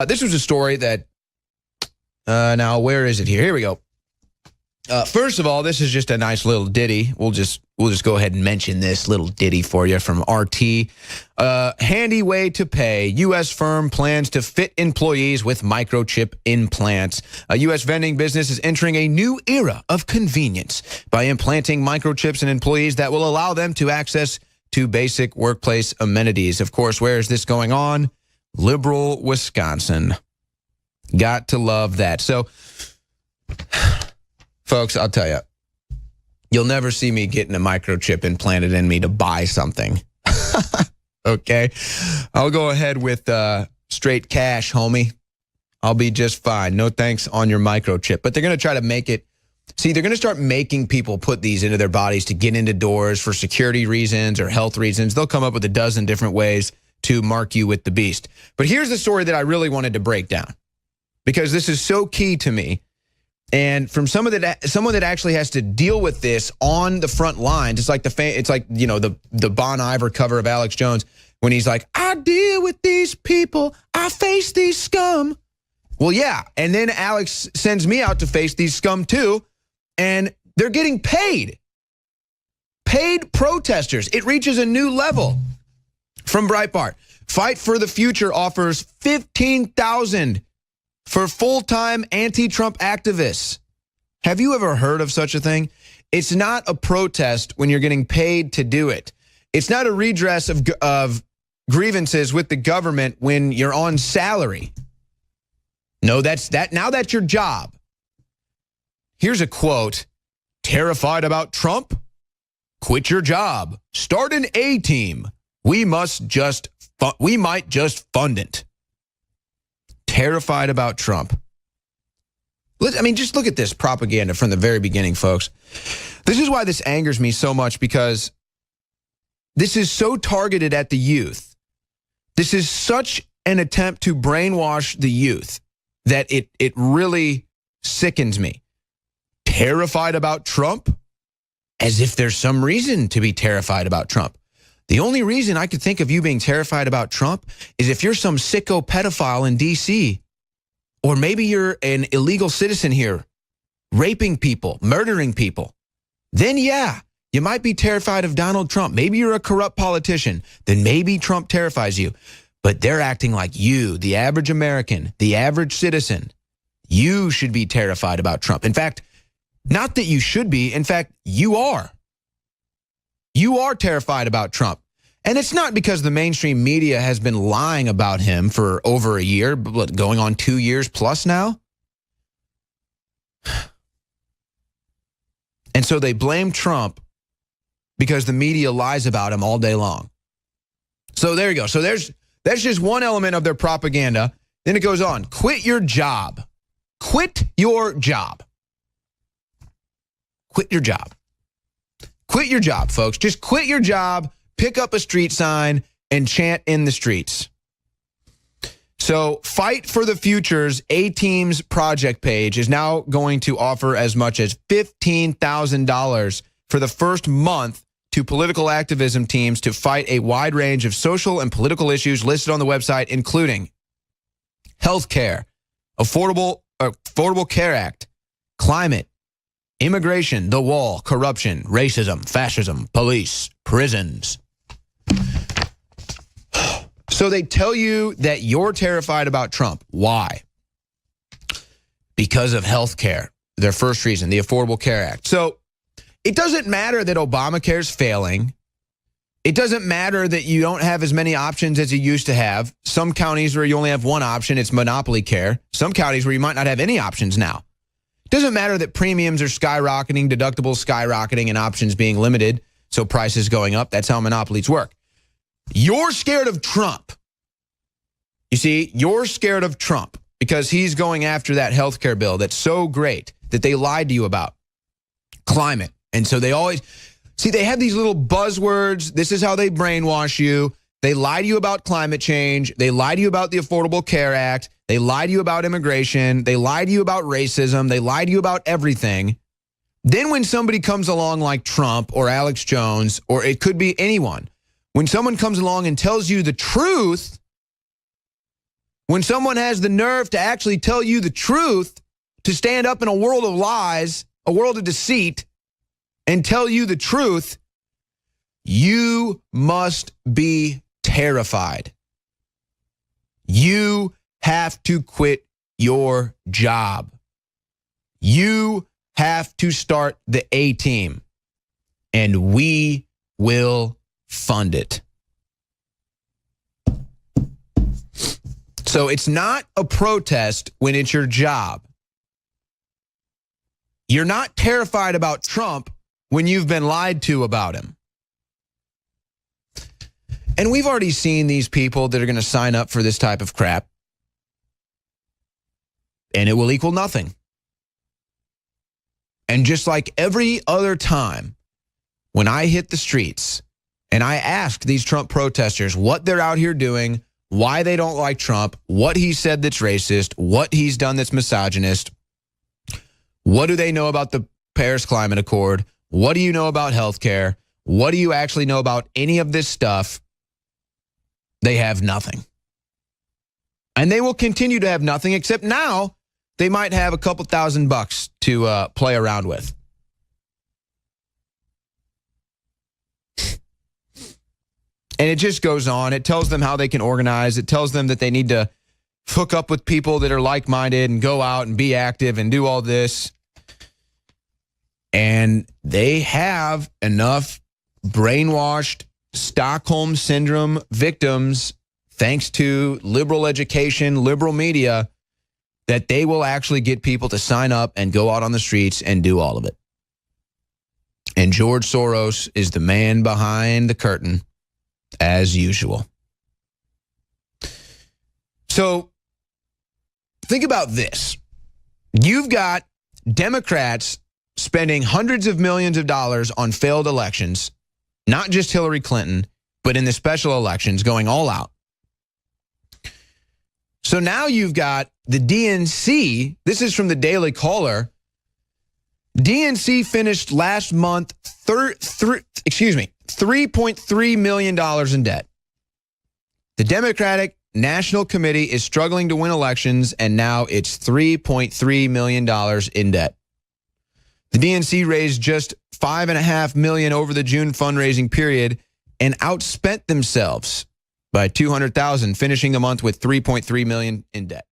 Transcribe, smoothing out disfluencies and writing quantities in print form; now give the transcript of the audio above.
This was a story that, now where is it here? Here we go. First of all, this is just a nice little ditty. We'll just go ahead and mention this little ditty for you from RT. Handy way to pay. U.S. firm plans to fit employees with microchip implants. A U.S. vending business is entering a new era of convenience by implanting microchips in employees that will allow them to access to basic workplace amenities. Of course, where is this going on? Liberal Wisconsin. Got to love that. So, folks, I'll tell you, you'll never see me getting a microchip implanted in me to buy something. Okay? I'll go ahead with straight cash, homie. I'll be just fine. No thanks on your microchip. But they're going to try to make it. See, they're going to start making people put these into their bodies to get into doors for security reasons or health reasons. They'll come up with a dozen different ways to mark you with the beast. But here's the story that I really wanted to break down, because this is so key to me. And from someone that actually has to deal with this on the front lines, it's like the Bon Iver cover of Alex Jones when he's like, I deal with these people, I face these scum. Well, yeah, and then Alex sends me out to face these scum too, and they're getting paid. Paid protesters. It reaches a new level. From Breitbart, Fight for the Future offers $15,000 for full-time anti-Trump activists. Have you ever heard of such a thing? It's not a protest when you're getting paid to do it. It's not a redress of grievances with the government when you're on salary. No, now that's your job. Here's a quote. Terrified about Trump? Quit your job. Start an A-team. We might just fund it. Terrified about Trump. I mean, just look at this propaganda from the very beginning, folks. This is why this angers me so much, because this is so targeted at the youth. This is such an attempt to brainwash the youth that it really sickens me. Terrified about Trump? As if there's some reason to be terrified about Trump. The only reason I could think of you being terrified about Trump is if you're some sicko pedophile in D.C. Or maybe you're an illegal citizen here, raping people, murdering people. Then yeah, you might be terrified of Donald Trump. Maybe you're a corrupt politician. Then maybe Trump terrifies you. But they're acting like you, the average American, the average citizen. You should be terrified about Trump. In fact, not that you should be. In fact, you are. You are terrified about Trump. And it's not because the mainstream media has been lying about him for over a year, going on 2 years plus now. And so they blame Trump because the media lies about him all day long. So there you go. So that's just one element of their propaganda. Then it goes on. Quit your job. Quit your job. Quit your job. Quit your job, folks. Just quit your job, pick up a street sign, and chant in the streets. So Fight for the Future's A-Team's project page is now going to offer as much as $15,000 for the first month to political activism teams to fight a wide range of social and political issues listed on the website, including health care, Affordable Care Act, climate, immigration, the wall, corruption, racism, fascism, police, prisons. So they tell you that you're terrified about Trump. Why? Because of health care. Their first reason, the Affordable Care Act. So it doesn't matter that Obamacare's failing. It doesn't matter that you don't have as many options as you used to have. Some counties where you only have one option, it's monopoly care. Some counties where you might not have any options now. Doesn't matter that premiums are skyrocketing, deductibles skyrocketing, and options being limited, so prices going up. That's how monopolies work. You're scared of Trump. You see, you're scared of Trump because he's going after that health care bill that's so great that they lied to you about. Climate. And so they always, see, they have these little buzzwords. This is how they brainwash you. They lie to you about climate change. They lie to you about the Affordable Care Act. They lie to you about immigration. They lie to you about racism. They lie to you about everything. Then when somebody comes along like Trump or Alex Jones, or it could be anyone, when someone comes along and tells you the truth, When someone has the nerve to actually tell you the truth, to stand up in a world of lies, a world of deceit, and tell you the truth, you must be terrified. You have to quit your job. You have to start the A-team, and we will fund it. So it's not a protest when it's your job. You're not terrified about Trump when you've been lied to about him. And we've already seen these people that are going to sign up for this type of crap, and it will equal nothing. And just like every other time when I hit the streets and I asked these Trump protesters what they're out here doing, why they don't like Trump, what he said that's racist, what he's done that's misogynist, what do they know about the Paris Climate Accord, what do you know about healthcare, what do you actually know about any of this stuff, they have nothing. And they will continue to have nothing, except now they might have a couple $1,000 to play around with. And it just goes on. It tells them how they can organize. It tells them that they need to hook up with people that are like-minded and go out and be active and do all this. And they have enough brainwashed Stockholm Syndrome victims, thanks to liberal education, liberal media, that they will actually get people to sign up and go out on the streets and do all of it. And George Soros is the man behind the curtain, as usual. So think about this. You've got Democrats spending hundreds of millions of dollars on failed elections, not just Hillary Clinton, but in the special elections, going all out. So now you've got the DNC. This is from the Daily Caller. DNC finished last month $3.3 million in debt. The Democratic National Committee is struggling to win elections, and now it's $3.3 million in debt. The DNC raised just $5.5 million over the June fundraising period and outspent themselves by $200,000, finishing the month with $3.3 million in debt.